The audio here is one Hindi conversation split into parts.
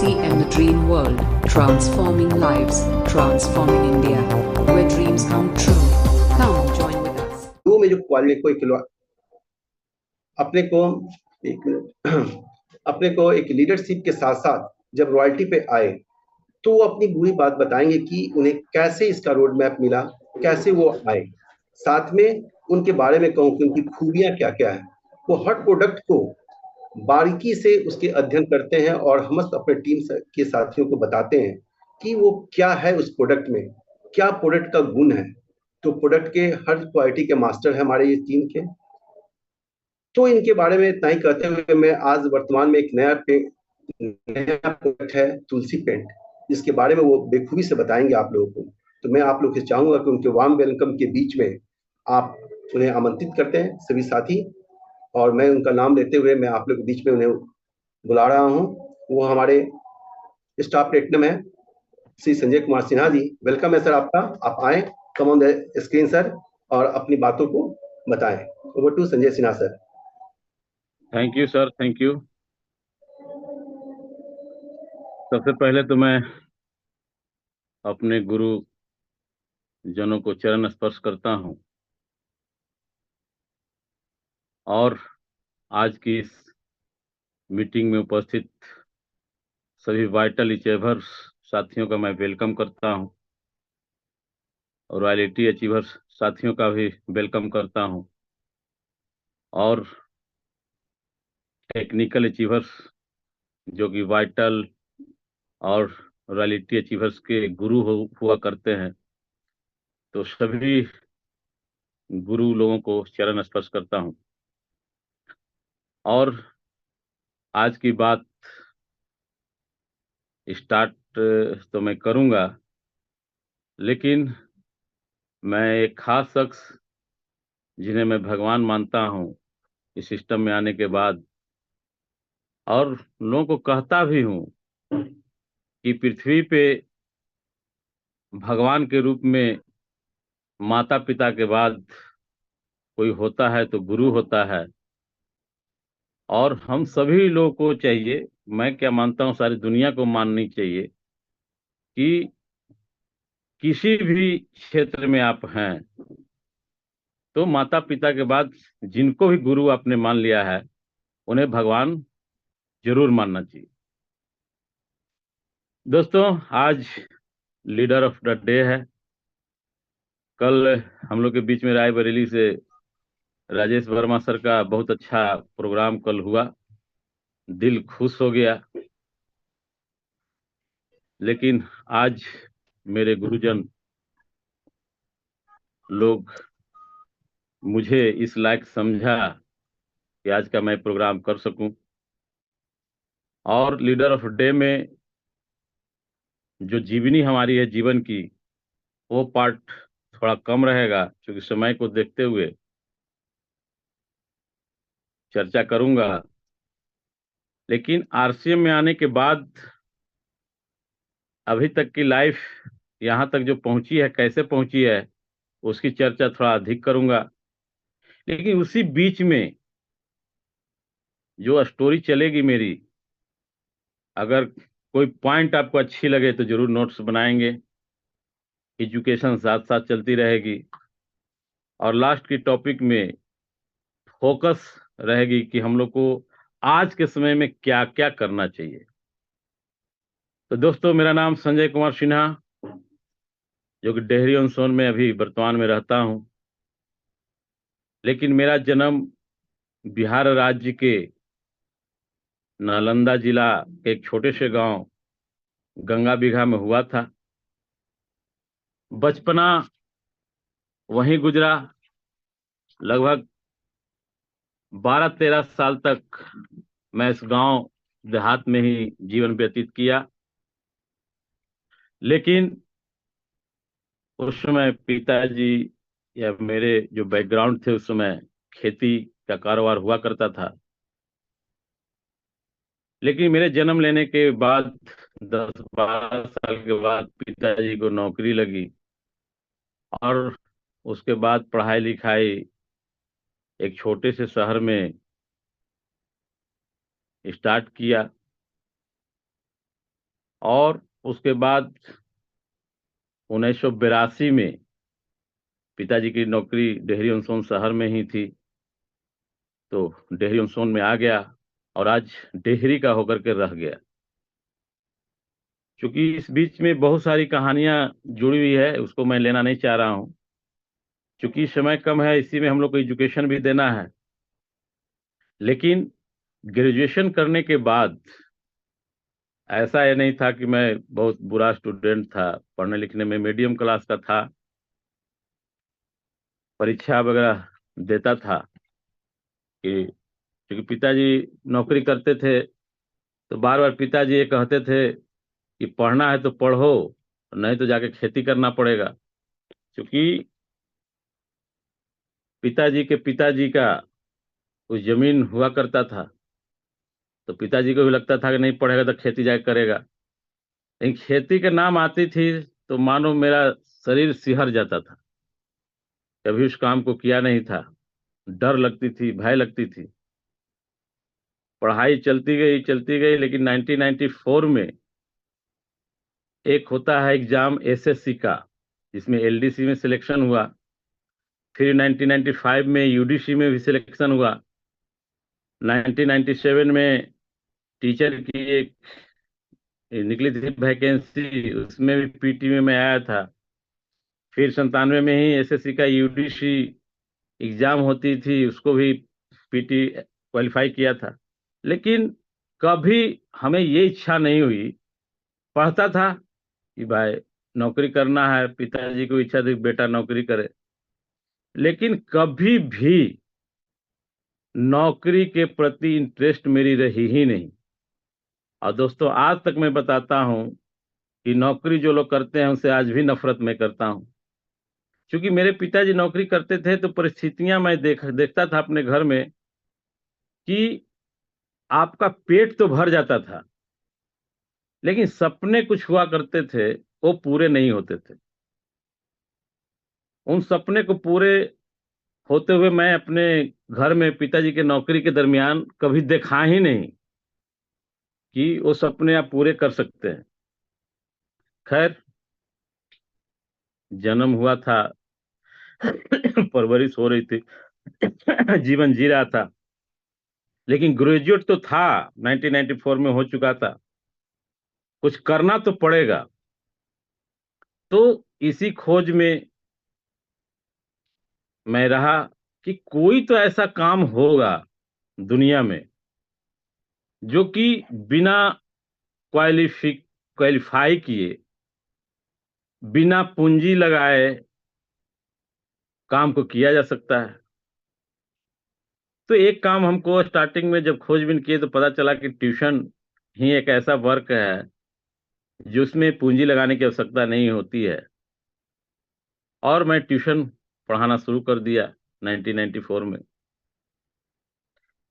TCM The Dream World, transforming lives, transforming India, where dreams come true. Come join with us. दो में जो क्वालिटी को अपने को एक मिनट अपने को एक लीडरशिप के साथ साथ जब रॉयल्टी पे आए तो वो अपनी पूरी बात बताएंगे कि उन्हें कैसे इसका रोड मैप मिला, कैसे वो आए। साथ में उनके बारे में कहूँ कि उनकी खूबियां क्या क्या है। वो हर प्रोडक्ट को बारीकी से उसके अध्ययन करते हैं और हम अपने टीम के साथियों को बताते हैं कि वो क्या है उस प्रोडक्ट में, क्या प्रोडक्ट का गुण है। तो प्रोडक्ट के हर क्वालिटी के मास्टर है हमारे ये टीम के। तो इनके बारे में इतना ही कहते हुए मैं आज वर्तमान में एक नया प्रोडक्ट है तुलसी पेंट, जिसके बारे में वो बेखूबी से बताएंगे आप लोगों को। तो मैं आप लोग से चाहूंगा कि उनके वार्म वेलकम के बीच में आप उन्हें आमंत्रित करते हैं सभी साथी, और मैं उनका नाम लेते हुए मैं आप लोग के बीच में उन्हें बुला रहा हूं। वो हमारे स्टाफ प्लेटिनम है श्री संजय कुमार सिन्हा जी। वेलकम है सर आपका, आप आए, come on the screen sir, और अपनी बातों को बताएं। Over to Sanjay Sinha sir. Thank you sir, thank you. सबसे पहले तो मैं अपने गुरु जनों को चरण स्पर्श करता हूं और आज की इस मीटिंग में उपस्थित सभी वाइटल अचीवर्स साथियों का मैं वेलकम करता हूं और रॉयल्टी अचीवर्स साथियों का भी वेलकम करता हूं और टेक्निकल अचीवर्स जो कि वाइटल और रॉयल्टी अचीवर्स के गुरु हुआ करते हैं, तो सभी गुरु लोगों को चरण स्पर्श करता हूं। और आज की बात स्टार्ट तो मैं करूंगा, लेकिन मैं एक खास शख्स जिन्हें मैं भगवान मानता हूं इस सिस्टम में आने के बाद, और लोगों को कहता भी हूं कि पृथ्वी पे भगवान के रूप में माता पिता के बाद कोई होता है तो गुरु होता है। और हम सभी लोगों को चाहिए, मैं क्या मानता हूं सारी दुनिया को माननी चाहिए कि किसी भी क्षेत्र में आप हैं तो माता पिता के बाद जिनको भी गुरु आपने मान लिया है उन्हें भगवान जरूर मानना चाहिए। दोस्तों, आज लीडर ऑफ द डे है। कल हम लोग के बीच में रायबरेली से राजेश वर्मा सर का बहुत अच्छा प्रोग्राम कल हुआ, दिल खुश हो गया। लेकिन आज मेरे गुरुजन लोग मुझे इस लायक समझा कि आज का मैं प्रोग्राम कर सकूं। और लीडर ऑफ डे में जो जीवनी हमारी है जीवन की, वो पार्ट थोड़ा कम रहेगा क्योंकि समय को देखते हुए चर्चा करूंगा। लेकिन आरसीएम में आने के बाद अभी तक की लाइफ यहाँ तक जो पहुंची है, कैसे पहुंची है, उसकी चर्चा थोड़ा अधिक करूंगा। लेकिन उसी बीच में जो स्टोरी चलेगी मेरी, अगर कोई पॉइंट आपको अच्छी लगे तो जरूर नोट्स बनाएंगे। एजुकेशन साथ साथ चलती रहेगी और लास्ट की टॉपिक में फोकस रहेगी कि हम लोग को आज के समय में क्या क्या करना चाहिए। तो दोस्तों, मेरा नाम संजय कुमार सिन्हा, जो कि डेहरी ऑन सोन में अभी वर्तमान में रहता हूं। लेकिन मेरा जन्म बिहार राज्य के नालंदा जिला के एक छोटे से गांव गंगा बिघा में हुआ था। बचपना वहीं गुजरा। लगभग 12-13 साल तक मैं इस गांव देहात में ही जीवन व्यतीत किया। लेकिन उस समय पिताजी या मेरे जो बैकग्राउंड थे, उस समय खेती का कारोबार हुआ करता था। लेकिन मेरे जन्म लेने के बाद 10-12 साल के बाद पिताजी को नौकरी लगी और उसके बाद पढ़ाई लिखाई एक छोटे से शहर में स्टार्ट किया। और उसके बाद 1982 में पिताजी की नौकरी डेहरी ऑन सोन शहर में ही थी, तो डेहरी ऑन सोन में आ गया और आज डेहरी का होकर के रह गया। क्योंकि इस बीच में बहुत सारी कहानियां जुड़ी हुई है, उसको मैं लेना नहीं चाह रहा हूं, क्योंकि समय कम है, इसी में हम लोग को एजुकेशन भी देना है। लेकिन ग्रेजुएशन करने के बाद ऐसा ये नहीं था कि मैं बहुत बुरा स्टूडेंट था, पढ़ने लिखने में मीडियम क्लास का था, परीक्षा वगैरह देता था। कि क्योंकि पिताजी नौकरी करते थे, तो बार बार पिताजी ये कहते थे कि पढ़ना है तो पढ़ो, नहीं तो जाके खेती करना पड़ेगा। क्योंकि पिताजी का कुछ जमीन हुआ करता था, तो पिताजी को भी लगता था कि नहीं पढ़ेगा तो खेती जाके करेगा। लेकिन खेती के नाम आती थी तो मानो मेरा शरीर सिहर जाता था, कभी उस काम को किया नहीं था, डर लगती थी, भय लगती थी। पढ़ाई चलती गई, लेकिन 1994 में एक होता है एग्जाम एसएससी का, जिसमें एलडीसी में सिलेक्शन हुआ। फिर 1995 में यूडीसी में भी सिलेक्शन हुआ। 1997 में टीचर की एक निकली थी वैकेंसी, उसमें भी पीटी में मैं आया था। फिर 97 में ही एसएससी का यूडीसी एग्जाम होती थी, उसको भी पीटी क्वालिफाई किया था। लेकिन कभी हमें ये इच्छा नहीं हुई, पढ़ता था कि भाई नौकरी करना है, पिताजी को इच्छा थी बेटा नौकरी करे, लेकिन कभी भी नौकरी के प्रति इंटरेस्ट मेरी रही ही नहीं। और दोस्तों, आज तक मैं बताता हूं कि नौकरी जो लोग करते हैं उनसे आज भी नफरत मैं करता हूं। क्योंकि मेरे पिताजी नौकरी करते थे, तो परिस्थितियां मैं देखता था अपने घर में कि आपका पेट तो भर जाता था, लेकिन सपने कुछ हुआ करते थे, वो पूरे नहीं होते थे। उन सपने को पूरे होते हुए मैं अपने घर में पिताजी के नौकरी के दरमियान कभी देखा ही नहीं कि वो सपने आप पूरे कर सकते हैं। खैर, जन्म हुआ था, परवरिश हो रही थी, जीवन जी रहा था, लेकिन ग्रेजुएट तो था, 1994 में हो चुका था, कुछ करना तो पड़ेगा। तो इसी खोज में मैं रहा कि कोई तो ऐसा काम होगा दुनिया में जो कि बिना क्वालिफाई किए, बिना पूंजी लगाए काम को किया जा सकता है। तो एक काम हमको स्टार्टिंग में जब खोजबीन किए तो पता चला कि ट्यूशन ही एक ऐसा वर्क है जिसमें पूंजी लगाने की आवश्यकता नहीं होती है। और मैं ट्यूशन पढ़ाना शुरू कर दिया 1994 में।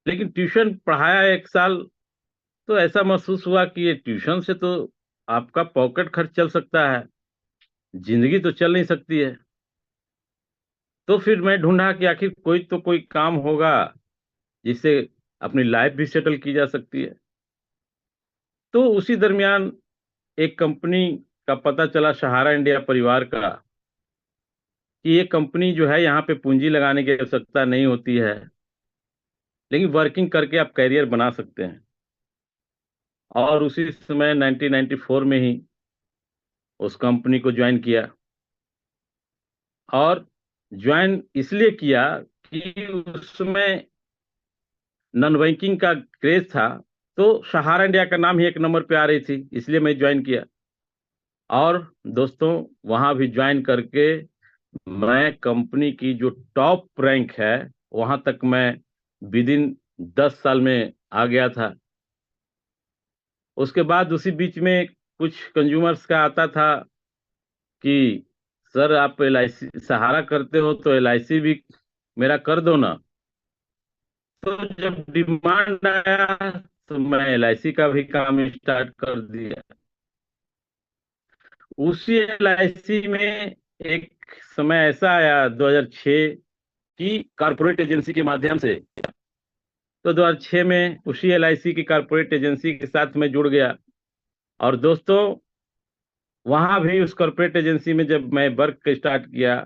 लेकिन ट्यूशन पढ़ाया एक साल, तो ऐसा महसूस हुआ कि ये ट्यूशन से तो आपका पॉकेट खर्च चल सकता है, जिंदगी तो चल नहीं सकती है। तो फिर मैं ढूंढा कि आखिर कोई काम होगा जिससे अपनी लाइफ भी सेटल की जा सकती है। तो उसी दरमियान एक कंपनी का पता चला, सहारा इंडिया परिवार का, कि ये कंपनी जो है यहाँ पे पूंजी लगाने की आवश्यकता नहीं होती है, लेकिन वर्किंग करके आप कैरियर बना सकते हैं। और उसी समय 1994 में ही उस कंपनी को ज्वाइन किया। और ज्वाइन इसलिए किया कि उसमें नॉन बैंकिंग का क्रेज था, तो सहारा इंडिया का नाम ही एक नंबर पे आ रही थी, इसलिए मैं ज्वाइन किया। और दोस्तों, वहां भी ज्वाइन करके मैं कंपनी की जो टॉप रैंक है वहां तक मैं विद इन 10 साल में आ गया था। उसके बाद उसी बीच में कुछ कंज्यूमर्स का आता था कि सर आप एलआईसी सहारा करते हो तो एलआईसी भी मेरा कर दो ना। तो जब डिमांड आया तो मैं एलआईसी का भी काम स्टार्ट कर दिया। उसी एलआईसी में एक समय ऐसा आया 2006 की कारपोरेट एजेंसी के माध्यम से, तो 2006 में उसी एलआईसी की कारपोरेट एजेंसी के साथ मैं जुड़ गया। और दोस्तों वहां भी उस कॉर्पोरेट एजेंसी में जब मैं वर्क स्टार्ट किया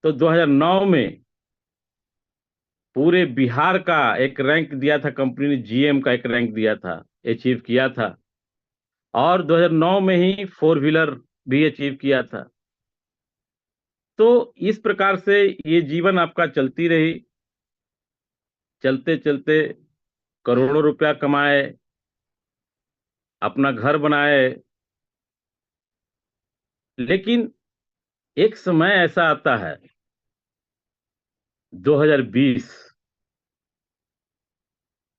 तो 2009 में पूरे बिहार का एक रैंक दिया था, कंपनी ने जीएम का एक रैंक दिया था, अचीव किया था। और 2009 में ही फोर व्हीलर भी अचीव किया था। तो इस प्रकार से ये जीवन आपका चलती रही, चलते चलते करोड़ों रुपया कमाए, अपना घर बनाए। लेकिन एक समय ऐसा आता है 2020,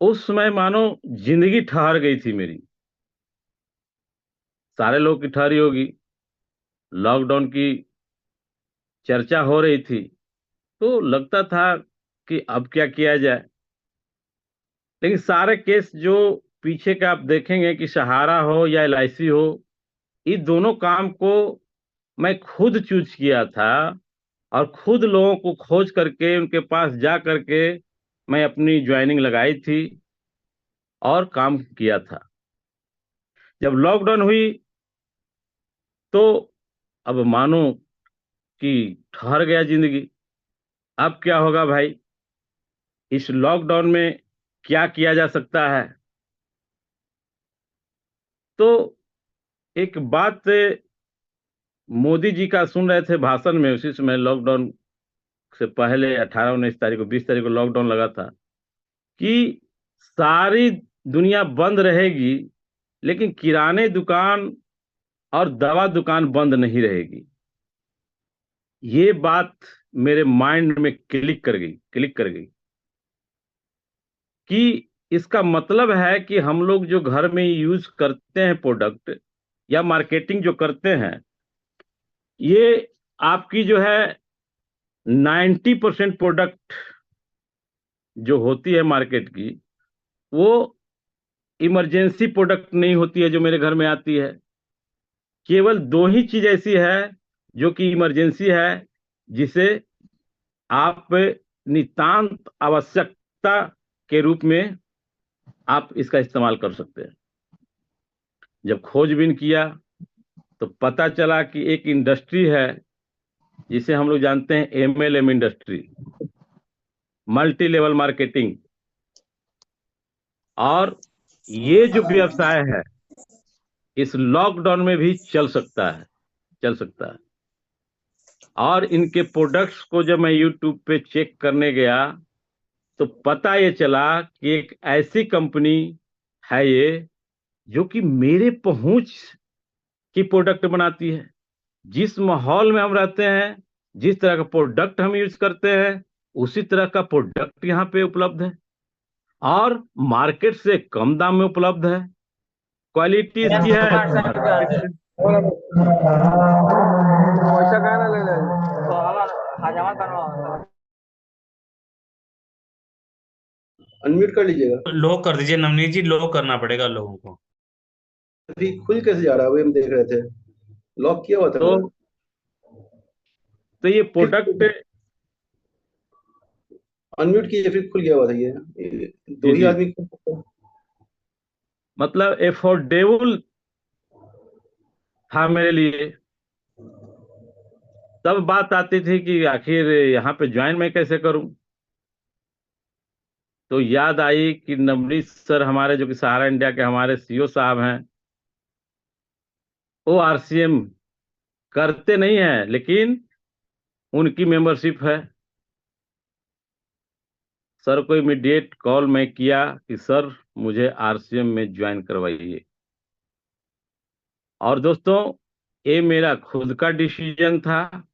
उस समय मानो जिंदगी ठहर गई थी मेरी। सारे लोग की ठहरी होगी, लॉकडाउन की चर्चा हो रही थी, तो लगता था कि अब क्या किया जाए। लेकिन सारे केस जो पीछे का आप देखेंगे कि सहारा हो या एलआईसी हो, इन दोनों काम को मैं खुद चूज किया था और खुद लोगों को खोज करके उनके पास जा करके मैं अपनी ज्वाइनिंग लगाई थी और काम किया था। जब लॉकडाउन हुई तो अब मानो कि ठहर गया जिंदगी। अब क्या होगा भाई, इस लॉकडाउन में क्या किया जा सकता है? तो एक बात मोदी जी का सुन रहे थे भाषण में, उसी समय लॉकडाउन से पहले 18-19 तारीख को, 20 तारीख को लॉकडाउन लगा था कि सारी दुनिया बंद रहेगी लेकिन किराने दुकान और दवा दुकान बंद नहीं रहेगी। ये बात मेरे माइंड में क्लिक कर गई कि इसका मतलब है कि हम लोग जो घर में यूज करते हैं प्रोडक्ट या मार्केटिंग जो करते हैं, ये आपकी जो है 90% प्रोडक्ट जो होती है मार्केट की, वो इमरजेंसी प्रोडक्ट नहीं होती है जो मेरे घर में आती है। केवल दो ही चीज ऐसी है जो कि इमरजेंसी है, जिसे आप नितांत आवश्यकता के रूप में आप इसका इस्तेमाल कर सकते हैं। जब खोजबीन किया तो पता चला कि एक इंडस्ट्री है जिसे हम लोग जानते हैं MLM industry, multi level marketing. और ये जो व्यवसाय है इस लॉकडाउन में भी चल सकता है। और इनके प्रोडक्ट्स को जब मैं यूट्यूब पे चेक करने गया तो पता ये चला कि एक ऐसी कंपनी है ये जो कि मेरे पहुंच की प्रोडक्ट बनाती है। जिस माहौल में हम रहते हैं, जिस तरह का प्रोडक्ट हम यूज करते हैं, उसी तरह का प्रोडक्ट यहाँ पे उपलब्ध है और मार्केट से कम दाम में उपलब्ध है। क्वालिटी इसकी है मार्केट से। पैसा काय ना ले ले हजामा करवा अनम्यूट कर लीजिएगा। लॉक कर दीजिए नवनीत जी, लॉक करना पड़ेगा लोगों को। अभी खुल कैसे जा रहा है, वही हम देख रहे थे, लॉक किया हुआ था तो मेरा। तो ये फिर प्रोडक्ट, अनम्यूट कीजिए, फिर खुल गया हुआ था ये दो जी ही जी, आदमी खोल सकते हैं। मतलब एफोर्डेबल था मेरे लिए। तब बात आती थी कि आखिर यहाँ पे ज्वाइन मैं कैसे करूं। तो याद आई कि नवनीत सर हमारे, जो कि सहारा इंडिया के हमारे सीईओ साहब हैं, वो आरसीएम करते नहीं है लेकिन उनकी मेंबरशिप है। सर को इमीडिएट कॉल मैं किया कि सर मुझे आरसीएम में ज्वाइन करवाइए। और दोस्तों ये मेरा खुद का डिसीजन था।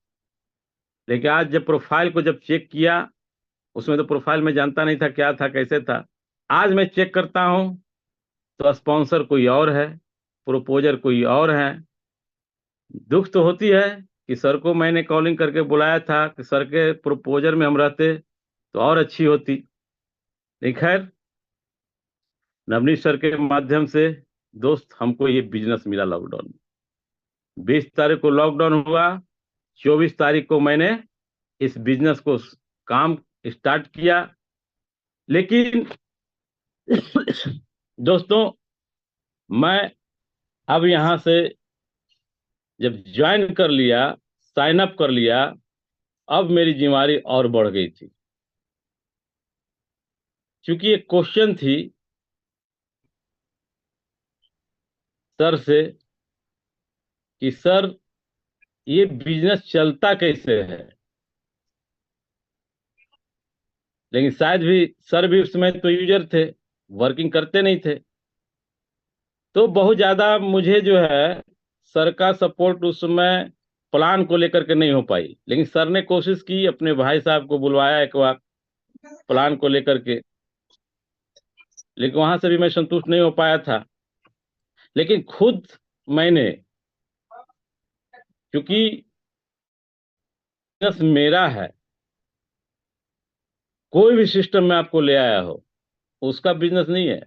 लेकिन आज जब प्रोफाइल को जब चेक किया, उसमें तो प्रोफाइल में जानता नहीं था क्या था कैसे था। आज मैं चेक करता हूं तो स्पॉन्सर कोई और है, प्रोपोजर कोई और है। दुख तो होती है कि सर को मैंने कॉलिंग करके बुलाया था कि सर के प्रोपोजर में हम रहते तो और अच्छी होती। लेकिन खैर, नवनीत सर के माध्यम से दोस्त हमको ये बिजनेस मिला लॉकडाउन में। 20 तारीख को लॉकडाउन हुआ, 24 तारीख को मैंने इस बिजनेस को काम स्टार्ट किया। लेकिन दोस्तों मैं अब यहाँ से जब ज्वाइन कर लिया, साइन अप कर लिया, अब मेरी जिम्मेदारी और बढ़ गई थी, क्योंकि एक क्वेश्चन थी सर से कि सर ये बिजनेस चलता कैसे है। लेकिन शायद भी सर भी उस समय तो यूजर थे, वर्किंग करते नहीं थे, तो बहुत ज्यादा मुझे जो है सर का सपोर्ट उस समय प्लान को लेकर के नहीं हो पाई। लेकिन सर ने कोशिश की, अपने भाई साहब को बुलवाया एक बार प्लान को लेकर के, लेकिन वहां से भी मैं संतुष्ट नहीं हो पाया था। लेकिन खुद मैंने, क्योंकि बिजनेस मेरा है, कोई भी सिस्टम में आपको ले आया हो उसका बिजनेस नहीं है।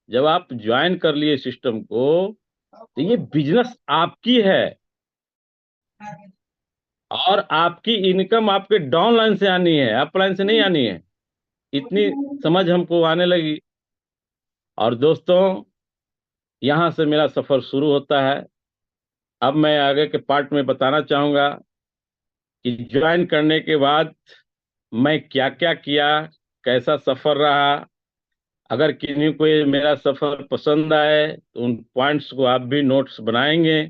जब आप ज्वाइन कर लिए सिस्टम को तो ये बिजनेस आपकी है, और आपकी इनकम आपके डाउनलाइन से आनी है, अपलाइन से नहीं आनी है। इतनी समझ हमको आने लगी। और दोस्तों, यहां से मेरा सफर शुरू होता है। अब मैं आगे के पार्ट में बताना चाहूंगा कि ज्वाइन करने के बाद मैं क्या क्या किया, कैसा सफर रहा। अगर किन्हीं को ये मेरा सफर पसंद आए तो उन पॉइंट्स को आप भी नोट्स बनाएंगे।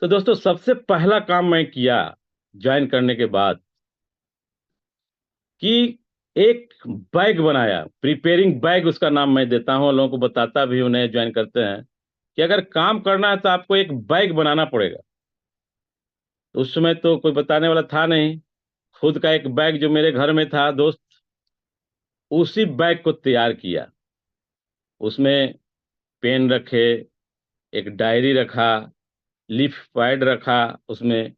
तो दोस्तों, सबसे पहला काम मैं किया ज्वाइन करने के बाद कि एक बैग बनाया, प्रिपेयरिंग बैग उसका नाम मैं देता हूं, लोगों को बताता भी हूं नए ज्वाइन करते हैं कि अगर काम करना है तो आपको एक बैग बनाना पड़ेगा। तो उस समय तो कोई बताने वाला था नहीं, खुद का एक बैग जो मेरे घर में था दोस्त, उसी बैग को तैयार किया। उसमें पेन रखे, एक डायरी रखा, लीफ पैड रखा, उसमें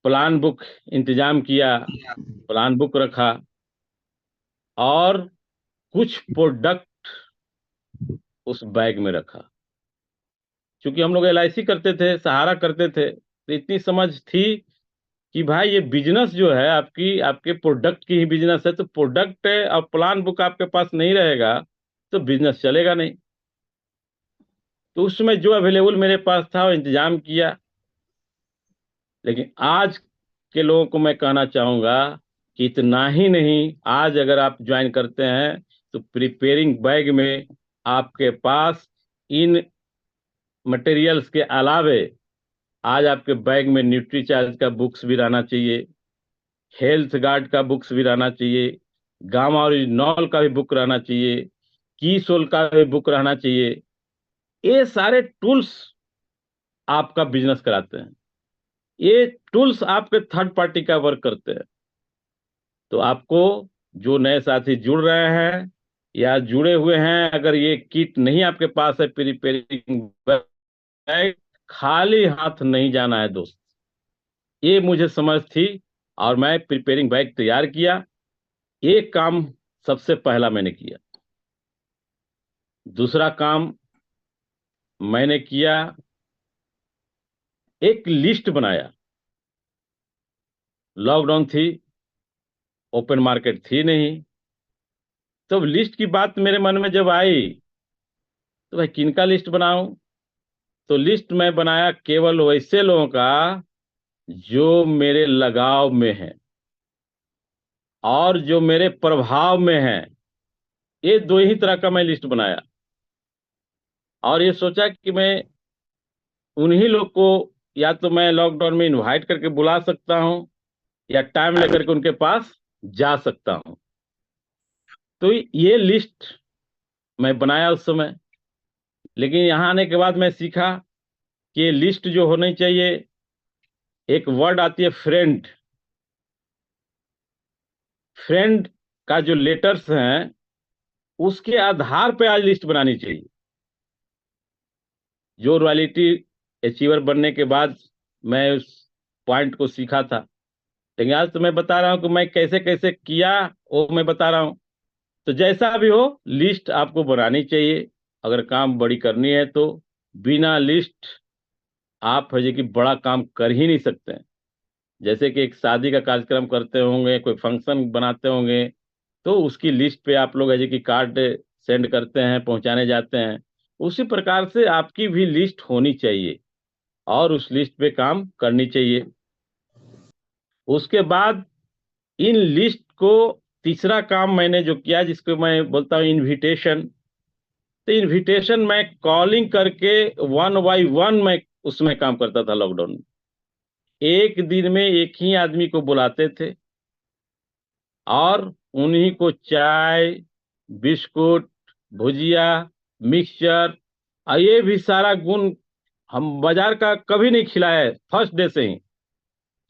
प्लान बुक इंतजाम किया, प्लान बुक रखा, और कुछ प्रोडक्ट उस बैग में रखा। क्योंकि हम लोग LIC करते थे, सहारा करते थे, तो इतनी समझ थी कि भाई ये बिजनेस जो है आपकी, आपके प्रोडक्ट की ही बिजनेस है, तो प्रोडक्ट है और प्लान बुक आपके पास नहीं रहेगा तो बिजनेस चलेगा नहीं। तो उस समय जो अवेलेबल मेरे पास था वो इंतजाम किया। लेकिन आज के लोगों को मैं कहना चाहूंगा कि इतना ही नहीं, आज अगर आप ज्वाइन करते हैं तो प्रिपेयरिंग बैग में आपके पास इन मटेरियल्स के अलावे आज आपके बैग में न्यूट्रीचार्ज का बुक्स भी रहना चाहिए, हेल्थ गार्ड का बुक्स भी रहना चाहिए, गामा ओरिजिनॉल का भी बुक रहना चाहिए, की सोल का भी बुक रहना चाहिए। ये सारे टूल्स आपका बिजनेस कराते हैं, ये टूल्स आपके थर्ड पार्टी का वर्क करते हैं। तो आपको, जो नए साथी जुड़ रहे हैं या जुड़े हुए हैं, अगर ये किट नहीं आपके पास है प्रिपेयरिंग बैग, खाली हाथ नहीं जाना है दोस्त। ये मुझे समझ थी और मैं प्रिपेयरिंग बैग तैयार किया। एक काम सबसे पहला मैंने किया। दूसरा काम मैंने किया, एक लिस्ट बनाया। लॉकडाउन थी, ओपन मार्केट थी नहीं, तो लिस्ट की बात मेरे मन में जब आई तो भाई किनका लिस्ट बनाऊं। तो लिस्ट मैं बनाया केवल वैसे लोगों का जो मेरे लगाव में है और जो मेरे प्रभाव में है। ये दो ही तरह का मैं लिस्ट बनाया, और ये सोचा कि मैं उन्हीं लोग को या तो मैं लॉकडाउन में इनवाइट करके बुला सकता हूं या टाइम लेकर के उनके पास जा सकता हूं। तो ये लिस्ट मैं बनाया उस समय। लेकिन यहाँ आने के बाद मैं सीखा कि ये लिस्ट जो होनी चाहिए, एक वर्ड आती है फ्रेंड। फ्रेंड का जो लेटर्स हैं उसके आधार पे आज लिस्ट बनानी चाहिए। जो रॉयल्टी अचीवर बनने के बाद मैं उस पॉइंट को सीखा था। लेकिन आज तो मैं बता रहा हूं कि मैं कैसे कैसे किया, वो मैं बता रहा हूं। तो जैसा भी हो, लिस्ट आपको बनानी चाहिए अगर काम बड़ी करनी है तो। बिना लिस्ट आप है कि बड़ा काम कर ही नहीं सकते हैं। जैसे कि एक शादी का कार्यक्रम करते होंगे, कोई फंक्शन बनाते होंगे, तो उसकी लिस्ट पे आप लोग है कि कार्ड सेंड करते हैं, पहुंचाने जाते हैं। उसी प्रकार से आपकी भी लिस्ट होनी चाहिए और उस लिस्ट पे काम करनी चाहिए। उसके बाद इन लिस्ट को तीसरा काम मैंने जो किया, जिसको मैं बोलता हूँ इनविटेशन, तो इनविटेशन मैं कॉलिंग करके 1 by 1 मैं उसमें काम करता था लॉकडाउन में। एक दिन में एक ही आदमी को बुलाते थे और उन्हीं को चाय, बिस्कुट, भुजिया, मिक्सचर, और ये भी सारा गुण हम बाजार का कभी नहीं खिलाए फर्स्ट डे से ही।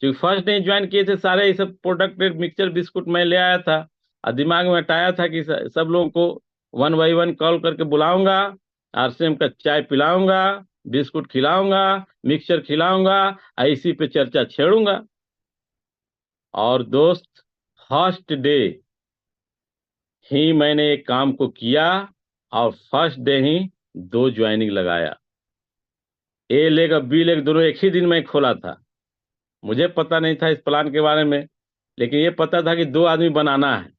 जो फर्स्ट डे ज्वाइन किए थे, सारे ये सब प्रोडक्ट, मिक्सचर, बिस्कुट मैं ले आया था और दिमाग में हटाया था कि सब लोगों को 1 by 1 कॉल करके बुलाऊंगा, आरसीएम का चाय पिलाऊंगा, बिस्कुट खिलाऊंगा, मिक्सचर खिलाऊंगा, इसी पे चर्चा छेड़ूंगा। और दोस्त, फर्स्ट डे ही मैंने एक काम को किया और फर्स्ट डे ही 2 ज्वाइनिंग लगाया। ए लेग और बी लेग दोनों एक ही दिन में खोला था। मुझे पता नहीं था इस प्लान के बारे में, लेकिन ये पता था कि 2 आदमी बनाना है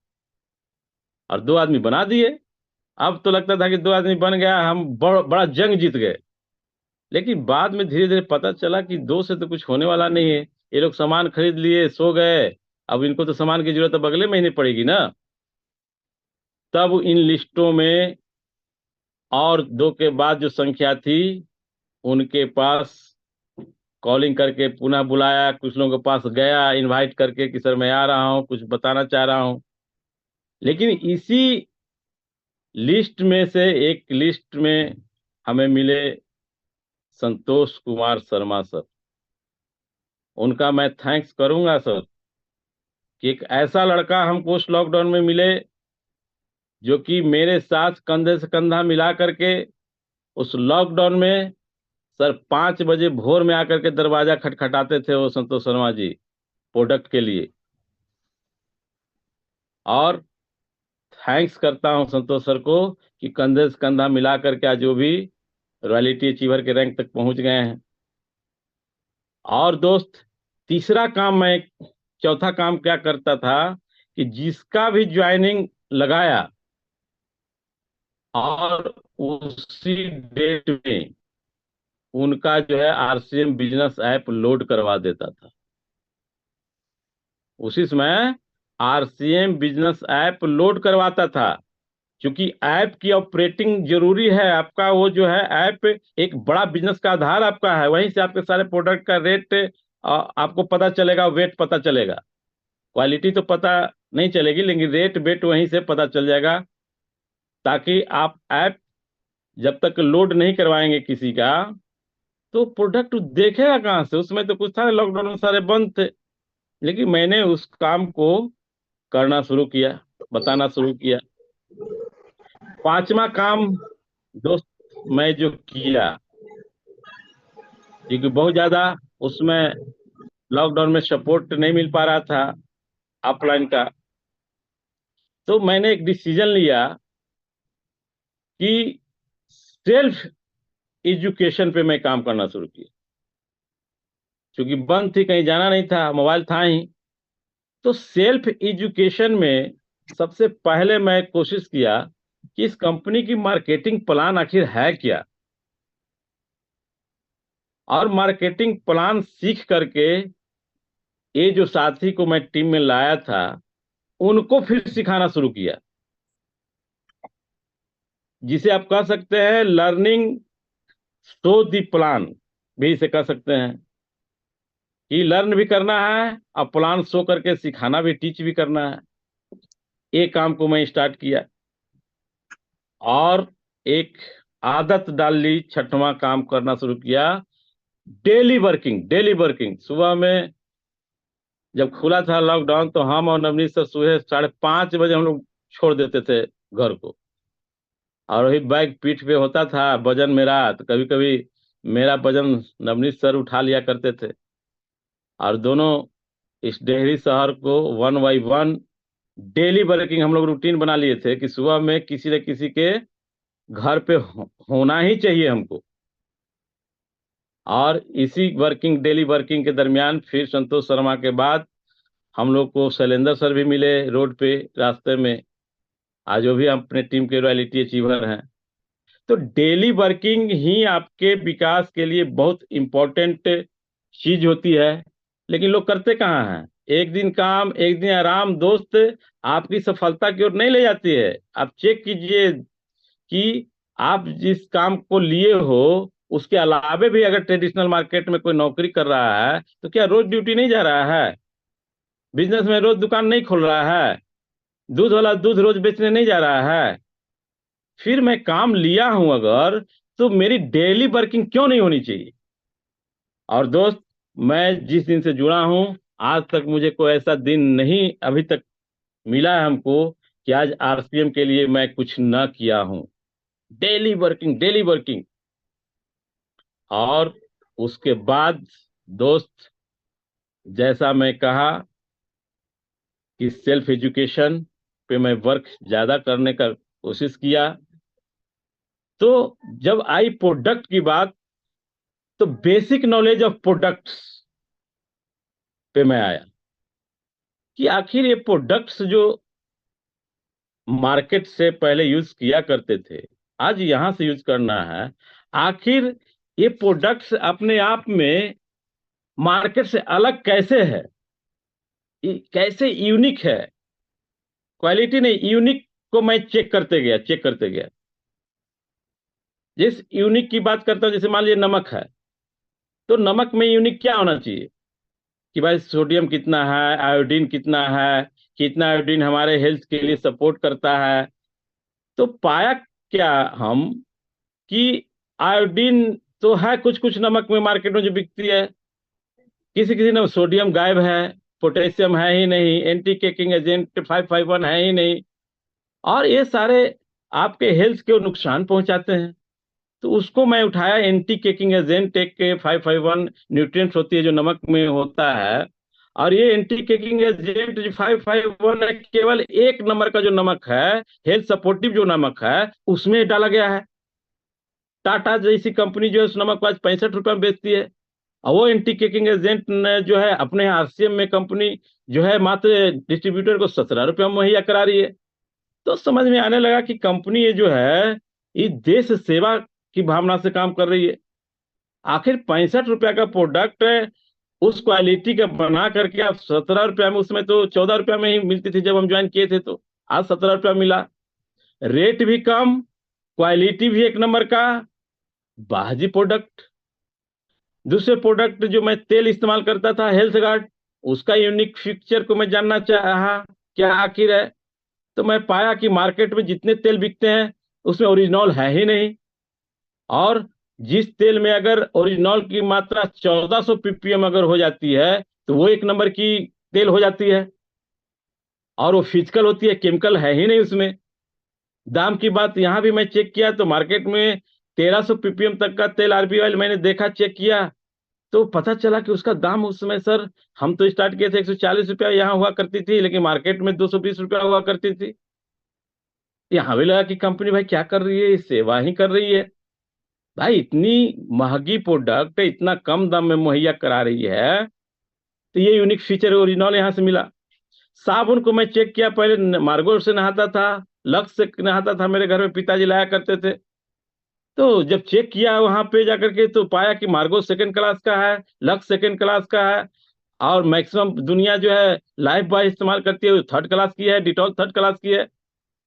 और 2 आदमी बना दिए। अब तो लगता था कि 2 आदमी बन गया, हम बड़ा जंग जीत गए। लेकिन बाद में धीरे धीरे पता चला कि 2 से तो कुछ होने वाला नहीं है। ये लोग सामान खरीद लिए, सो गए, अब इनको तो सामान की जरूरत अब अगले महीने पड़ेगी ना। तब इन लिस्टों में और 2 के बाद जो संख्या थी, उनके पास कॉलिंग करके पुनः बुलाया, कुछ लोगों के पास गया इनवाइट करके कि सर मैं आ रहा हूं, कुछ बताना चाह रहा हूं। लेकिन इसी लिस्ट में से एक लिस्ट में हमें मिले संतोष कुमार शर्मा सर। उनका मैं थैंक्स करूंगा सर कि एक ऐसा लड़का हमको उस लॉकडाउन में मिले जो कि मेरे साथ कंधे से कंधा मिला करके उस लॉकडाउन में सर 5 बजे भोर में आकर के दरवाजा खटखटाते थे वो संतोष शर्मा जी प्रोडक्ट के लिए। और थैंक्स करता हूं संतोष सर को कि कंधे से कंधा मिला करके आज जो भी रॉयल्टी अचीवर के रैंक तक पहुंच गए हैं। और दोस्त, तीसरा काम मैं, चौथा काम क्या करता था कि जिसका भी ज्वाइनिंग लगाया और उसी डेट में उनका जो है आरसीएम बिजनेस ऐप लोड करवा देता था। उसी समय आरसीएम बिजनेस ऐप लोड करवाता था, क्योंकि ऐप की ऑपरेटिंग जरूरी है। आपका वो जो है ऐप एक बड़ा बिजनेस का आधार आपका है, वहीं से आपके सारे प्रोडक्ट का रेट आपको पता चलेगा, वेट पता चलेगा। क्वालिटी तो पता नहीं चलेगी, लेकिन रेट वेट वहीं से पता चल जाएगा। ताकि आप ऐप जब तक लोड नहीं करवाएंगे किसी का, तो प्रोडक्ट देखेगा कहाँ से। उसमें तो कुछ था, लॉकडाउन में सारे बंद थे। लेकिन मैंने उस काम को करना शुरू किया, बताना शुरू किया। पांचवा काम दोस्त मैं जो किया, क्योंकि बहुत ज्यादा उसमें लॉकडाउन में सपोर्ट नहीं मिल पा रहा था ऑफलाइन का, तो मैंने एक डिसीजन लिया कि सेल्फ एजुकेशन पे मैं काम करना शुरू किया। क्योंकि बंद थी, कहीं जाना नहीं था, मोबाइल था ही। तो सेल्फ एजुकेशन में सबसे पहले मैं कोशिश किया कि इस कंपनी की मार्केटिंग प्लान आखिर है क्या, और मार्केटिंग प्लान सीख करके ये जो साथी को मैं टीम में लाया था उनको फिर सिखाना शुरू किया, जिसे आप कह सकते हैं लर्निंग शो दी प्लान भी इसे कह सकते हैं, कि लर्न भी करना है और प्लान शो करके सिखाना भी, टीच भी करना है। ये काम को मैं स्टार्ट किया और एक आदत डाल ली, छठवां काम करना शुरू किया, डेली वर्किंग। डेली वर्किंग सुबह में जब खुला था लॉकडाउन, तो हम और नवनीत सर सुबह 5:30 बजे हम लोग छोड़ देते थे घर को, और वही बैग पीठ पे होता था, वजन मेरा, तो कभी कभी मेरा वजन नवनीत सर उठा लिया करते थे। और दोनों इस डेहरी शहर को 1 by 1 डेली वर्किंग हम लोग रूटीन बना लिए थे कि सुबह में किसी न किसी के घर पे होना ही चाहिए हमको। और इसी वर्किंग, डेली वर्किंग के दरमियान फिर संतोष शर्मा के बाद हम लोग को शैलेंद्र सर भी मिले रोड पे रास्ते में, आज वो भी अपने टीम के रॉयल्टी अचीवर हैं। तो डेली वर्किंग ही आपके विकास के लिए बहुत इम्पोर्टेंट चीज होती है। लेकिन लोग करते कहाँ हैं? एक दिन काम एक दिन आराम दोस्त आपकी सफलता की ओर नहीं ले जाती है। आप चेक कीजिए कि आप जिस काम को लिए हो उसके अलावे भी अगर ट्रेडिशनल मार्केट में कोई नौकरी कर रहा है तो क्या रोज ड्यूटी नहीं जा रहा है? बिजनेस में रोज दुकान नहीं खोल रहा है? दूध वाला दूध रोज बेचने नहीं जा रहा है? फिर मैं काम लिया हूं अगर, तो मेरी डेली वर्किंग क्यों नहीं होनी चाहिए? और दोस्त, मैं जिस दिन से जुड़ा हूं आज तक मुझे कोई ऐसा दिन नहीं अभी तक मिला है हमको कि आज आरसीएम के लिए मैं कुछ न किया हूं। Daily working daily working. और उसके बाद दोस्त, जैसा मैं कहा कि सेल्फ एजुकेशन पे मैं वर्क ज्यादा करने का कोशिश किया, तो जब आई प्रोडक्ट की बात तो बेसिक नॉलेज ऑफ प्रोडक्ट्स पे मैं आया कि आखिर ये प्रोडक्ट्स जो मार्केट से पहले यूज किया करते थे आज यहां से यूज करना है। आखिर ये प्रोडक्ट्स अपने आप में मार्केट से अलग कैसे है, कैसे यूनिक है? क्वालिटी नहीं, यूनिक को मैं चेक करते गया चेक करते गया। जिस यूनिक की बात करता हूं, जैसे मान लीजिए नमक है, तो नमक में यूनिक क्या होना चाहिए कि भाई सोडियम कितना है, आयोडीन कितना है, कितना आयोडीन हमारे हेल्थ के लिए सपोर्ट करता है। तो पाया क्या हम कि आयोडीन तो है कुछ कुछ नमक में मार्केट में जो बिकती है, किसी किसी में सोडियम गायब है, पोटेशियम है ही नहीं, एंटी केकिंग एजेंट 551 है ही नहीं, और ये सारे आपके हेल्थ को नुकसान पहुंचाते हैं। तो उसको मैं उठाया, एंटी केकिंग एजेंट एक के 551 न्यूट्रिएंट्स होती है जो नमक में होता है, और ये एंटी केकिंग एजेंट जो 551 है केवल एक नंबर का जो नमक है, हेल्थ सपोर्टिव जो नमक है उसमें डाला गया है। टाटा जैसी कंपनी जो है उस नमक को आज 65 रुपए में बेचती है, और वो एंटी केकिंग एजेंट जो है अपने आरसीएम में कंपनी जो है मात्र डिस्ट्रीब्यूटर को 17 रुपए में मुहैया करा रही है। तो समझ में आने लगा कि कंपनी ये जो है ये देश सेवा की भावना से काम कर रही है। आखिर 65 रुपया का प्रोडक्ट उस क्वालिटी का बना करके आप 17 रुपया में, उसमें तो 14 रुपया में ही मिलती थी जब हम ज्वाइन किए थे, तो आज 17 रुपया मिला। रेट भी कम, क्वालिटी भी एक नंबर का, बाजी प्रोडक्ट। दूसरे प्रोडक्ट जो मैं तेल इस्तेमाल करता था हेल्थ गार्ड, उसका यूनिक फीचर को मैं जानना चाहा क्या आखिर है, तो मैं पाया कि मार्केट में जितने तेल बिकते हैं उसमें ओरिजिनल है ही नहीं। और जिस तेल में अगर ओरिजिनल की मात्रा 1400 पीपीएम अगर हो जाती है तो वो एक नंबर की तेल हो जाती है, और वो फिजिकल होती है, केमिकल है ही नहीं उसमें। दाम की बात यहां भी मैं चेक किया तो मार्केट में 1300 पीपीएम तक का तेल आरबी ऑयल मैंने देखा, चेक किया, तो पता चला कि उसका दाम उस समय सर, हम तो स्टार्ट किए थे 140 रुपया यहाँ हुआ करती थी, लेकिन मार्केट में 220 रुपया हुआ करती थी। यहाँ भी लगा कि कंपनी भाई क्या कर रही है, ये सेवा ही कर रही है। भाई इतनी महंगी प्रोडक्ट इतना कम दाम में मुहैया करा रही है, तो ये यूनिक फीचर ओरिजिनल यहाँ से मिला। साबुन को मैं चेक किया, पहले मार्गो से नहाता था, लक्स से नहाता था, मेरे घर में पिताजी लाया करते थे। तो जब चेक किया वहां पे जाकर के तो पाया कि मार्गो सेकंड क्लास का है, लक्स सेकंड क्लास का है, और मैक्सिमम दुनिया जो है लाइफ बॉय इस्तेमाल करती है वो थर्ड क्लास की है, डिटॉल थर्ड क्लास की है।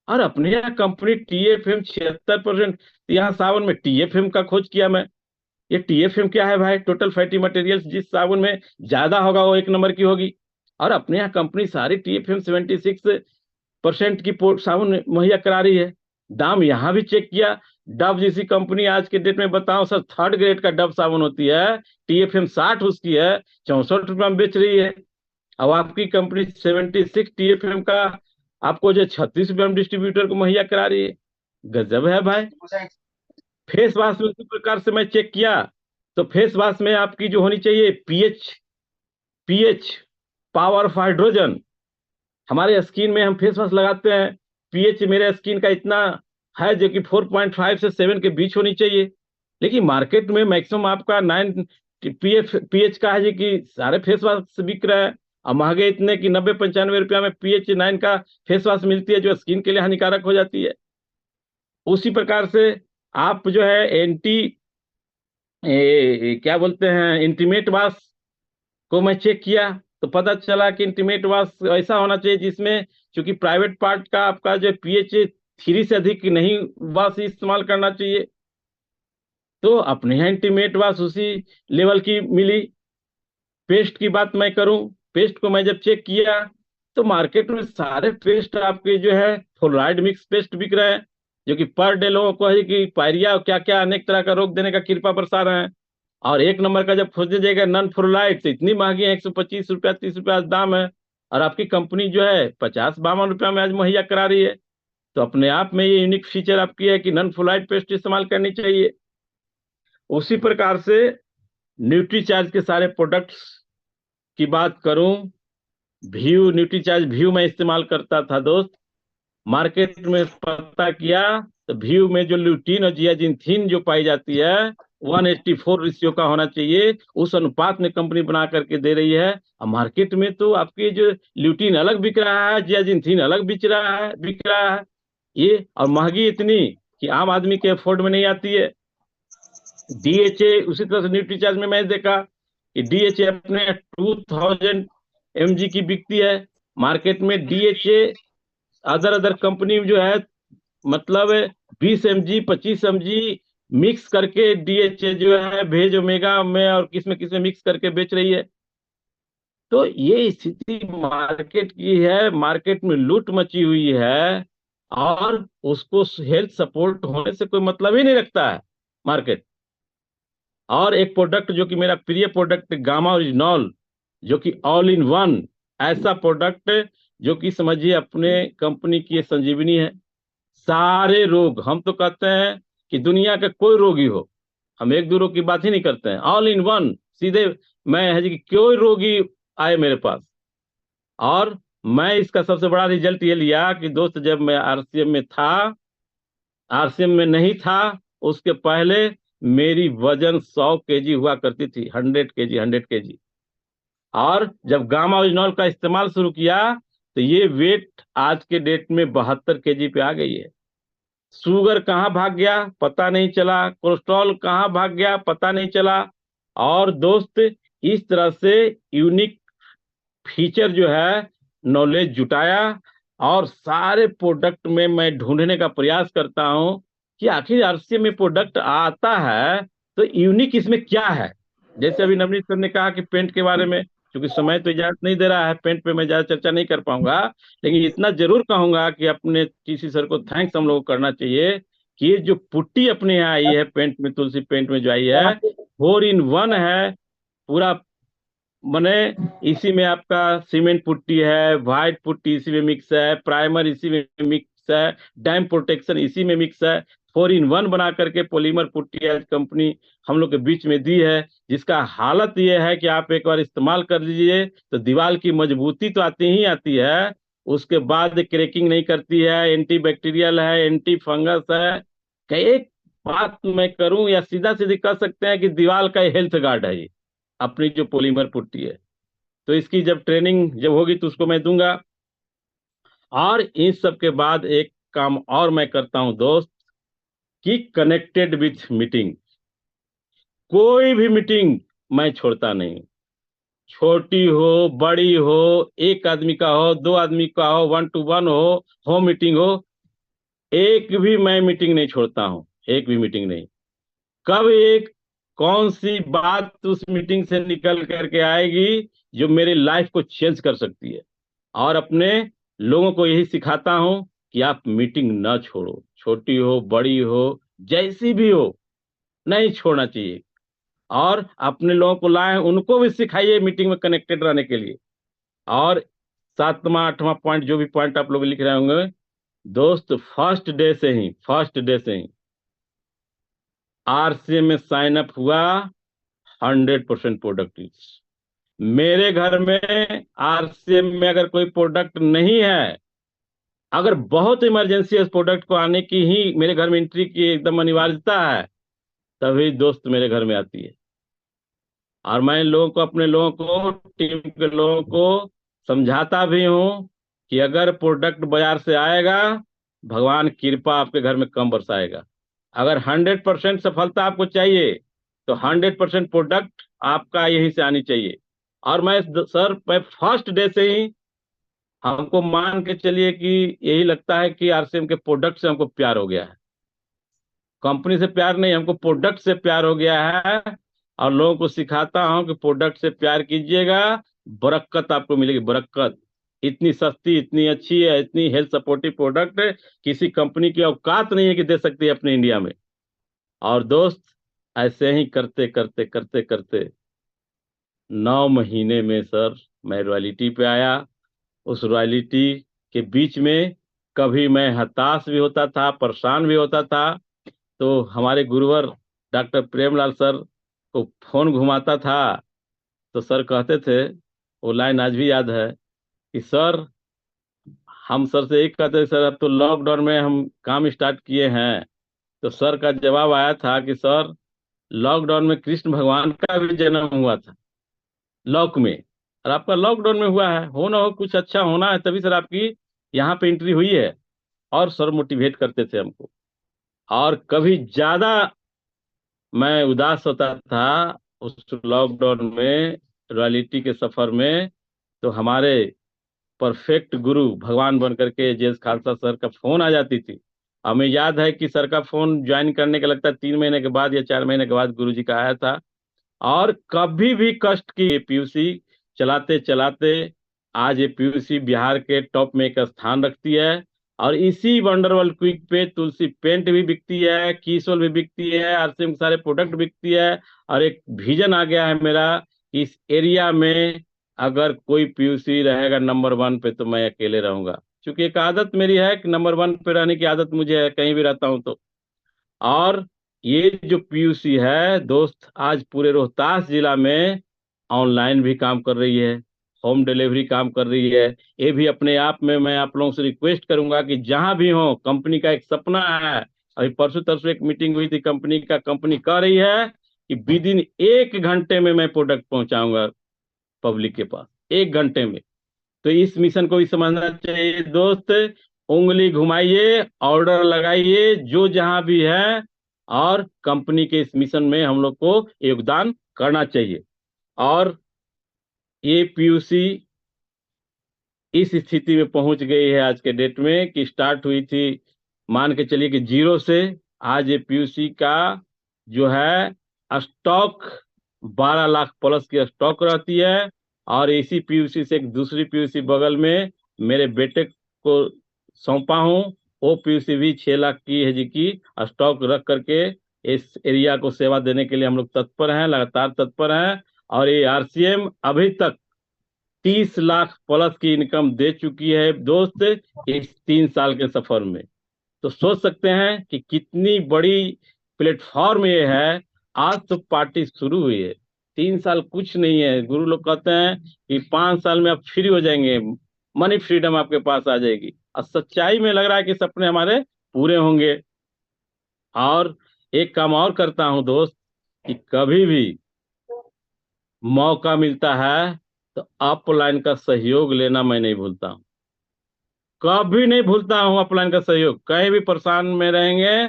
और अपने यहाँ कंपनी टीएफएम 76%, यहाँ सावन में टीएफएम का खोज किया मैं। ये टीएफएम क्या है भाई? टोटल फैटी मटेरियल्स, जिस साबुन में ज्यादा होगा वो एक नंबर की होगी, और अपने यहाँ कंपनी सारी टीएफएम 76% की साबुन मुहैया करा रही है। दाम यहाँ भी चेक किया, डव जैसी कंपनी आज के डेट में बताओ सर, थर्ड ग्रेड का डव साबुन होती है, टीएफएम 60 उसकी है, 64 रुपया में बेच रही है। अब आपकी कंपनी 76 टीएफएम का आपको जो 36 रुपये में डिस्ट्रीब्यूटर को मुहैया करा रही है। गजब है भाई। फेस वॉश में उसी प्रकार से मैं चेक किया, तो फेस वॉश में आपकी जो होनी चाहिए pH, pH power of hydrogen. हमारे स्किन में हम फेस वॉश लगाते हैं, पीएच मेरे स्किन का इतना है जो कि 4.5 से 7 के बीच होनी चाहिए, लेकिन मार्केट में मैक्सिमम आपका 9 पीएच का है, जो कि सारे फेस वॉश बिक रहा है, और महंगे इतने कि 90-95 रुपया में पीएच 9 का फेस वॉश मिलती है जो स्किन के लिए हानिकारक हो जाती है। उसी प्रकार से आप जो है एंटी क्या बोलते हैं इंटीमेट वाश को मैं चेक किया, तो पता चला कि इंटीमेट वाश ऐसा होना चाहिए जिसमें, चूंकि प्राइवेट पार्ट का आपका जो पीएच 3 से अधिक नहीं वाश इस्तेमाल करना चाहिए। तो अपने यहाँ इंटीमेट वाश उसी लेवल की मिली। पेस्ट की बात मैं करूं, पेस्ट को मैं जब चेक किया तो मार्केट में सारे पेस्ट आपके जो है फ्लोराइड मिक्स पेस्ट बिक रहे हैं, जो कि पर डे लोगों को है कि पायरिया क्या क्या अनेक तरह का रोग देने का कृपा बरसा रहे हैं। और एक नंबर का जब खोजा जाएगा नॉन फ्लोराइड, तो इतनी महंगी है, 125 रुपया 30 रुपया दाम है, और आपकी कंपनी जो है 50-52 रुपया में आज मुहैया करा रही है। तो अपने आप में ये यूनिक फीचर आपकी है कि नॉन फ्लोराइड पेस्ट इस्तेमाल करनी चाहिए। उसी प्रकार से न्यूट्रीचार्ज के सारे प्रोडक्ट्स की बात करूं, व्यू न्यूट्रीचार्ज व्यू मैं इस्तेमाल करता था दोस्त। मार्केट में पता किया तो व्यू में जो ल्यूटीन और जियाजिंथीन जो पाई जाती है 184 रेशियो का होना चाहिए, उस अनुपात में कंपनी बना करके दे रही है। और मार्केट में तो आपके जो ल्यूटीन अलग बिक रहा है, जियाजिंथीन अलग बिक रहा है ये, और महंगी इतनी कि आम आदमी के अफोर्ड में नहीं आती है। डीएचए उसी तरह से न्यूट्रीचार्ज में मैं देखा कि डीएचए अपने 2000 mg की बिकती है। मार्केट में डीएचए अदर अदर कंपनी जो है मतलब 20 mg 25 mg मिक्स करके डीएचए जो है भेज ओमेगा में और किस में मिक्स करके बेच रही है। तो ये स्थिति मार्केट की है, मार्केट में लूट मची हुई है, और उसको हेल्थ सपोर्ट होने से कोई मतलब ही नहीं रखता है मार्केट। और एक प्रोडक्ट जो कि मेरा प्रिय प्रोडक्ट गामा ओरिजिनॉल, जो कि ऑल इन वन ऐसा प्रोडक्ट जो कि समझिए अपने कंपनी की ये संजीवनी है। सारे रोग, हम तो कहते हैं कि दुनिया का कोई रोगी हो, हम एक दो रोग की बात ही नहीं करते हैं, ऑल इन वन सीधे मैं है जी कि कोई रोगी आए मेरे पास। और मैं इसका सबसे बड़ा रिजल्ट ये लिया कि दोस्त जब मैं आरसीएम में था, आरसीएम में नहीं था उसके पहले मेरी वजन 100 kg हुआ करती थी, 100 kg 100 kg। और जब गामा ओरिजिनॉल का इस्तेमाल शुरू किया तो ये वेट आज के डेट में 72 kg पे आ गई है। शुगर कहाँ भाग गया पता नहीं चला, कोलेस्ट्रॉल कहाँ भाग गया पता नहीं चला। और दोस्त इस तरह से यूनिक फीचर जो है नॉलेज जुटाया, और सारे प्रोडक्ट में मैं ढूंढने का प्रयास करता हूं कि आखिर आरसीए में प्रोडक्ट आता है तो यूनिक इसमें क्या है। जैसे अभी नवनीत सर ने कहा कि पेंट के बारे में, क्योंकि समय तो इजाजत नहीं दे रहा है, पेंट पे मैं ज्यादा चर्चा नहीं कर पाऊंगा, लेकिन इतना जरूर कहूंगा कि अपने टीसी सर को थैंक्स हम लोग को करना चाहिए कि ये जो पुट्टी अपने यहाँ आई है पेंट में, तुलसी पेंट में जो आई है 4 in 1 है पूरा। मने इसी में आपका सीमेंट पुट्टी है, व्हाइट पुट्टी इसी में मिक्स है, प्राइमर इसी में मिक्स है, डैम प्रोटेक्शन इसी में मिक्स है। 4 in 1 बना करके पॉलीमर पुट्टी आज कंपनी हम लोग के बीच में दी है, जिसका हालत ये है कि आप एक बार इस्तेमाल कर लीजिए तो दीवार की मजबूती तो आती ही आती है, उसके बाद क्रैकिंग नहीं करती है, एंटी बैक्टीरियल है, एंटी फंगस है। एक बात मैं करूं या सीधा सीधी कह सकते हैं कि दीवार का हेल्थ गार्ड है ये अपनी जो पॉलीमर पुट्टी है। तो इसकी जब ट्रेनिंग जब होगी तो उसको मैं दूंगा। और इन सब के बाद एक काम और मैं करता हूं दोस्त कि कनेक्टेड विथ मीटिंग, कोई भी मीटिंग मैं छोड़ता नहीं, छोटी हो बड़ी हो, एक आदमी का हो 2 आदमी का हो, 1 to 1 हो मीटिंग हो, एक भी मैं मीटिंग नहीं छोड़ता हूं, एक भी मीटिंग नहीं। कब एक कौन सी बात उस मीटिंग से निकल करके आएगी जो मेरी लाइफ को चेंज कर सकती है। और अपने लोगों को यही सिखाता हूं कि आप मीटिंग ना छोड़ो, छोटी हो बड़ी हो जैसी भी हो, नहीं छोड़ना चाहिए। और अपने लोगों को लाएं, उनको भी सिखाइए मीटिंग में कनेक्टेड रहने के लिए। और 7वां 8वां पॉइंट जो भी पॉइंट आप लोग लिख रहे होंगे दोस्त, फर्स्ट डे से ही आरसीएम में साइन अप हुआ, 100% प्रोडक्टिव। मेरे घर में आरसीएम में अगर कोई प्रोडक्ट नहीं है, अगर बहुत इमरजेंसी है उस प्रोडक्ट को आने की, ही मेरे घर में एंट्री की एकदम अनिवार्यता है, तभी दोस्त मेरे घर में आती है। और मैं लोगों को, अपने लोगों को, टीम के लोगों को समझाता भी हूं कि अगर प्रोडक्ट बाजार से आएगा, भगवान कृपा आपके घर में कम बरसाएगा। अगर 100% सफलता आपको चाहिए तो 100% प्रोडक्ट आपका यहीं से आनी चाहिए। और सर मैं फर्स्ट डे से ही, हमको मान के चलिए कि यही लगता है कि आरसीएम के प्रोडक्ट से हमको प्यार हो गया है। कंपनी से प्यार नहीं, हमको प्रोडक्ट से प्यार हो गया है। और लोगों को सिखाता हूं कि प्रोडक्ट से प्यार कीजिएगा, बरक्कत आपको मिलेगी, बरक्कत। इतनी सस्ती, इतनी अच्छी है, इतनी हेल्थ सपोर्टिव प्रोडक्ट है, किसी कंपनी की औकात नहीं है कि दे सकती है अपने इंडिया में। और दोस्त, ऐसे ही करते करते करते करते 9 महीने में सर मैं रॉयल्टी पे आया। उस रॉयल्टी के बीच में कभी मैं हताश भी होता था, परेशान भी होता था। तो हमारे गुरुवर डॉक्टर प्रेमलाल सर को फोन घुमाता था, तो सर कहते थे, वो लाइन आज भी याद है कि सर, हम सर से एक कहते थे, सर अब तो लॉकडाउन में हम काम स्टार्ट किए हैं। तो सर का जवाब आया था कि सर, लॉकडाउन में कृष्ण भगवान का भी जन्म हुआ था, लॉक में। और आपका लॉकडाउन में हुआ है, हो ना हो कुछ अच्छा होना है, तभी सर आपकी यहाँ पे एंट्री हुई है। और सर मोटिवेट करते थे हमको। और कभी ज्यादा मैं उदास होता था उस लॉकडाउन में, रॉयल्टी के सफर में, तो हमारे परफेक्ट गुरु भगवान बन करके जेस खालसा सर का फोन आ जाती थी। हमें याद है कि सर का फोन ज्वाइन करने का लगता है 3 महीने के बाद या 4 महीने के बाद गुरु जी का आया था। और कभी भी कष्ट की पीयूसी चलाते चलाते आज ये पीयूसी बिहार के टॉप में एक स्थान रखती है। और इसी वंडरवल क्विक पे तुलसी पेंट भी बिकती है, कीसोल भी बिकती है, आरसीएम के सारे प्रोडक्ट बिकती है। और एक विजन आ गया है मेरा कि इस एरिया में अगर कोई पीयूसी रहेगा नंबर 1 पे तो मैं अकेले रहूंगा। क्योंकि एक आदत मेरी है कि नंबर 1 पे रहने की आदत मुझे है, कहीं भी रहता हूं तो। और ये जो पीयूसी है दोस्त, आज पूरे रोहतास जिला में ऑनलाइन भी काम कर रही है, होम डिलीवरी काम कर रही है। ये भी अपने आप में मैं आप लोगों से रिक्वेस्ट करूंगा कि जहां भी हो, कंपनी का एक सपना है। अभी परसों तरसों एक मीटिंग हुई थी कंपनी का, कंपनी कह रही है कि विद इन 1 घंटे में मैं प्रोडक्ट पहुंचाऊंगा पब्लिक के पास, 1 घंटे में। तो इस मिशन को भी समझना चाहिए दोस्त। उंगली घुमाइए, ऑर्डर लगाइए जो जहां भी है, और कंपनी के इस मिशन में हम लोग को योगदान करना चाहिए। और ये पीयूसी इस स्थिति में पहुंच गई है आज के डेट में कि स्टार्ट हुई थी, मान के चलिए कि 0 से। आज ये पीयूसी का जो है स्टॉक 12 लाख प्लस की स्टॉक रहती है। और इसी पीयूसी से एक दूसरी पीयूसी बगल में मेरे बेटे को सौंपा हूँ। वो पीयूसी भी 6 लाख की है जी की स्टॉक रख करके इस एरिया को सेवा देने के लिए हम लोग तत्पर हैं, लगातार तत्पर हैं। और ये आरसीएम अभी तक 30 लाख प्लस की इनकम दे चुकी है दोस्त, इस 3 साल के सफर में। तो सोच सकते हैं कि कितनी बड़ी प्लेटफॉर्म ये है। आज तो पार्टी शुरू हुई है, 3 साल कुछ नहीं है। गुरु लोग कहते हैं कि 5 साल में आप फ्री हो जाएंगे, मनी फ्रीडम आपके पास आ जाएगी। और सच्चाई में लग रहा है कि सपने हमारे पूरे होंगे। और एक काम और करता हूं दोस्त, कि कभी भी मौका मिलता है तो अपलाइन का सहयोग लेना मैं नहीं भूलता हूं, कभी नहीं भूलता हूं अपलाइन का सहयोग। कहीं भी परेशान में रहेंगे,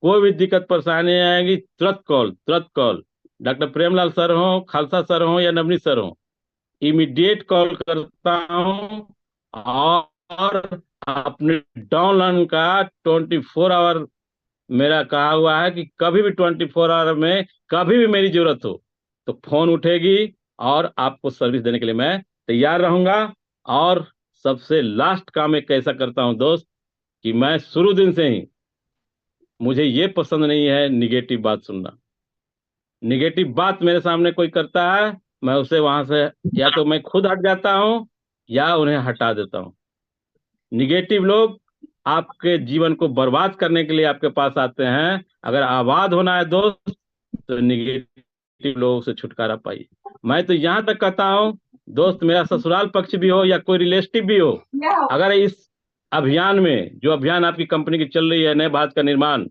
कोई भी दिक्कत परेशानी आएगी, तुरंत कॉल, तुरंत कॉल। डॉक्टर प्रेमलाल सर हो, खालसा सर हो या नवनीत सर हो, इमीडिएट कॉल करता हूं। और अपने डाउनलाइन का 24 आवर मेरा कहा हुआ है कि कभी भी 24 आवर में कभी भी मेरी जरूरत हो तो फोन उठेगी, और आपको सर्विस देने के लिए मैं तैयार रहूंगा। और सबसे लास्ट काम एक कैसा करता हूं दोस्त, कि मैं शुरू दिन से ही, मुझे ये पसंद नहीं है निगेटिव बात सुनना। निगेटिव बात मेरे सामने कोई करता है, मैं उसे वहां से या तो मैं खुद हट जाता हूं या उन्हें हटा देता हूं। निगेटिव लोग आपके जीवन को बर्बाद करने के लिए आपके पास आते हैं। अगर आबाद होना है दोस्त, तो निगेटिव लोगों से छुटकारा पाइए। मैं तो यहां तक कहता हूं दोस्त, मेरा ससुराल पक्ष भी हो या कोई रिलेटिव भी हो, अगर इस अभियान में, जो अभियान आपकी कंपनी की चल रही है नए भारत का निर्माण,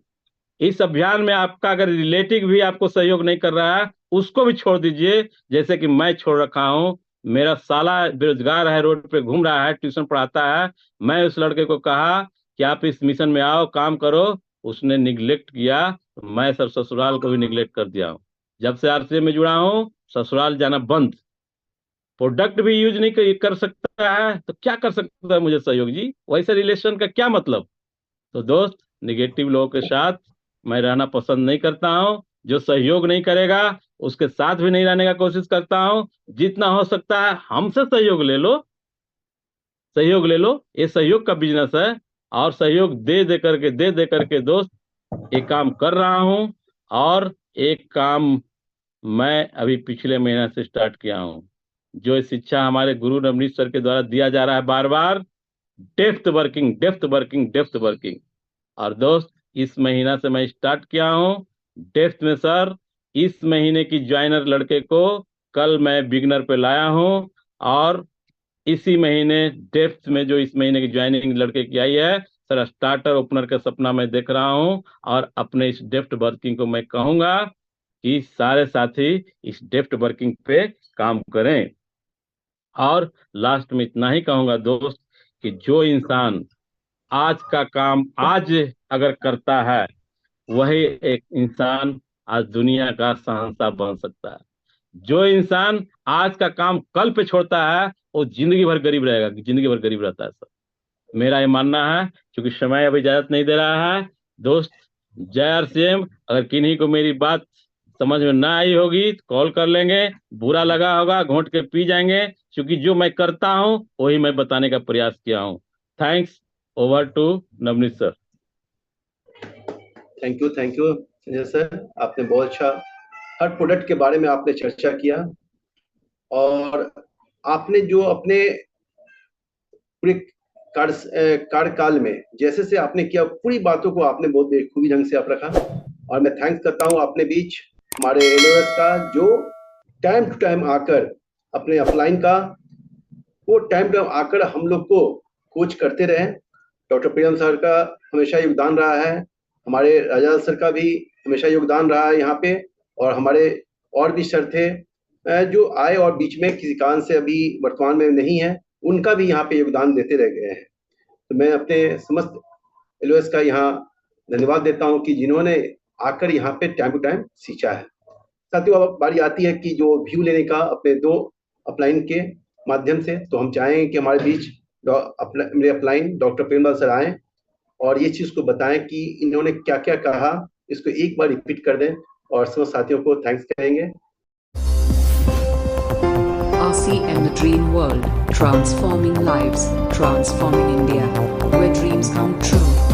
इस अभियान में आपका अगर रिलेटिव भी आपको सहयोग नहीं कर रहा है, उसको भी छोड़ दीजिए, जैसे कि मैं छोड़ रखा हूं। मेरा साला बेरोजगार है, रोड पे घूम रहा है, ट्यूशन पढ़ाता है। मैं उस लड़के को कहा कि आप इस मिशन में आओ, काम करो। उसने निगलेक्ट किया, तो मैं सर ससुराल को भी निगलेक्ट कर दिया हूँ। जब से आरसीएम में जुड़ा हूँ ससुराल जाना बंद। प्रोडक्ट भी यूज नहीं कर सकता है तो क्या कर सकता है मुझे सहयोग जी, वैसे रिलेशन का क्या मतलब। तो दोस्त, निगेटिव लोगों के साथ मैं रहना पसंद नहीं करता हूँ। जो सहयोग नहीं करेगा उसके साथ भी नहीं रहने का कोशिश करता हूँ। जितना हो सकता है हमसे सहयोग ले लो, सहयोग ले लो, ये सहयोग का बिजनेस है। और सहयोग दे दे करके दोस्त एक काम कर रहा हूँ। और एक काम मैं अभी पिछले महीना से स्टार्ट किया हूँ, जो शिक्षा हमारे गुरु नवनीत सर के द्वारा दिया जा रहा है बार बार, depth working depth working depth working. और दोस्त, इस महीना से मैं स्टार्ट किया हूँ डेप्थ में सर। इस महीने की ज्वाइनर लड़के को कल मैं बिगनर पे लाया हूँ, और इसी महीने डेप्थ में जो इस महीने की ज्वाइनिंग लड़के की आई है सर, स्टार्टर ओपनर का सपना मैं देख रहा हूँ। और अपने इस डेप्थ वर्किंग को मैं कहूंगा कि सारे साथी इस डेप्थ वर्किंग पे काम करें। और लास्ट में इतना ही कहूंगा दोस्त कि जो इंसान आज का काम आज अगर करता है, वही एक इंसान आज दुनिया का शहंशाह बन सकता है। जो इंसान आज का काम कल पे छोड़ता है वो जिंदगी भर गरीब रहेगा, जिंदगी भर गरीब रहता है सर। मेरा ये मानना है, क्योंकि समय अभी इजाजत नहीं दे रहा है। दोस्त, जय आरसीएम। अगर किन्हीं को मेरी बात समझ में ना आई होगी तो कॉल कर लेंगे, बुरा लगा होगा घोंट के पी जाएंगे, क्योंकि जो मैं करता हूं वही मैं बताने का प्रयास किया हूं। Thanks. Over to Navneet sir. Thank you Sanjay sir, आपने बहुत अच्छा हर प्रोडक्ट के बारे में आपने चर्चा किया। और आपने जो अपने पूरे कार्यकाल में जैसे से आपने किया, पूरी बातों को आपने बहुत बेखूबी ढंग से आप रखा। और मैं थैंक्स करता हूँ अपने बीच हमारे एलओएस का, जो टाइम टू टाइम आकर अपने अपलाइन का वो टाइम टू टाइम आकर हम लोग को कोच करते रहे। डॉक्टर प्रियम सर का हमेशा योगदान रहा है, हमारे राजा सर का भी हमेशा योगदान रहा है यहाँ पे, और हमारे और भी सर थे जो आए और बीच में किसी कारण से अभी वर्तमान में नहीं है, उनका भी यहाँ पे योगदान देते रह गए हैं। तो मैं अपने समस्त एलओएस का यहाँ धन्यवाद देता हूँ कि जिन्होंने आकर यहाँ पे टाइम टू टाइम सींचा है। साथियों, अब बारी आती है कि जो व्यू लेने का अपने दो अपलाइन के माध्यम से, तो हम चाहेंगे कि हमारे बीच मेरे अपलाइन डॉक्टर प्रेमलाल सर आए और ये चीज को बताएं कि इन्होंने क्या क्या कहा। इसको एक बार रिपीट कर दें और समस्त साथियों को थैंक्स कहेंगे। RCM, the dream world, transforming lives, transforming India, where dreams come true.